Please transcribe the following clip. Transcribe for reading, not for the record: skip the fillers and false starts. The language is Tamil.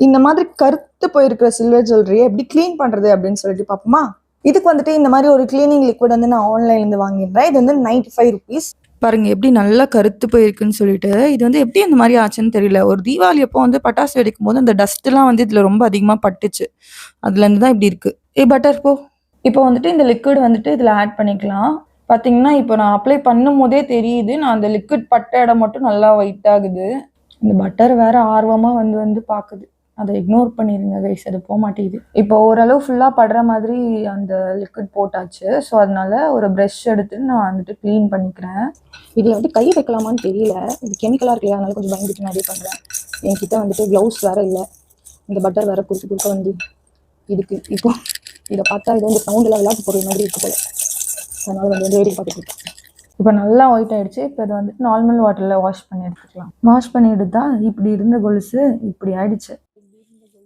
இந்த மாதிரி கருத்து போயிருக்கிற சில்வர் ஜுவல்லரியை எப்படி க்ளீன் பண்றது அப்படின்னு சொல்லிட்டு பார்ப்போமா. இதுக்கு வந்துட்டு இந்த மாதிரி ஒரு கிளீனிங் லிக்விட் வந்து நான் ஆன்லைன்லேருந்து வாங்கியிருந்தேன். இது வந்து 95 ருபீஸ். பாருங்க எப்படி நல்லா கருத்து போயிருக்குன்னு சொல்லிட்டு. இது வந்து எப்படி இந்த மாதிரி ஆச்சுன்னு தெரியல. ஒரு தீபாவளி அப்போ வந்து பட்டாசு வெடிக்கும் போது அந்த டஸ்ட்லாம் வந்து இதுல ரொம்ப அதிகமா பட்டுச்சு. அதுல இருந்து தான் இப்படி இருக்கு. பட்டர் போ. இப்போ வந்துட்டு இந்த லிக்விட் வந்துட்டு இதுல ஆட் பண்ணிக்கலாம். பாத்தீங்கன்னா இப்போ நான் அப்ளை பண்ணும் போதே தெரியுது, நான் அந்த லிக்விட் பட்ட இடம் மட்டும் நல்லா ஒயிட் ஆகுது. இந்த பட்டர் வேற ஆர்வமா வந்து வந்து பாக்குது. அதை இக்னோர் பண்ணிடுங்க கைஸ், அது போக மாட்டேங்குது. இப்போ ஓரளவு ஃபுல்லாக படுற மாதிரி அந்த லிக்விட் போட்டாச்சு. ஸோ அதனால ஒரு ப்ரஷ் எடுத்து நான் வந்துட்டு க்ளீன் பண்ணிக்கிறேன். இதில் வந்து கை வைக்கலாமான்னு தெரியல, இது கெமிக்கலாக இருக்கு, அதனால கொஞ்சம் பயந்துட்டு நான் பண்ணுறேன். என்கிட்ட வந்துட்டு க்ளவுஸ் வேற இல்லை, இந்த பட்டர் வேற குறுக்க வந்து இதுக்கு இப்போ இதை பார்த்தா இது வந்து சவுண்டில் விளையாட்டு போடுற மாதிரி இருக்கு போல, அதனால வந்து வேடி பார்த்துட்டு இருக்கேன். இப்போ நல்லா ஒயிட் ஆயிடுச்சு. இப்போ இதை வந்துட்டு நார்மல் வாட்டரில் வாஷ் பண்ணி எடுத்துக்கலாம். வாஷ் பண்ணி எடுத்தா இப்படி இருந்த கொலுசு இப்படி ஆயிடுச்சு.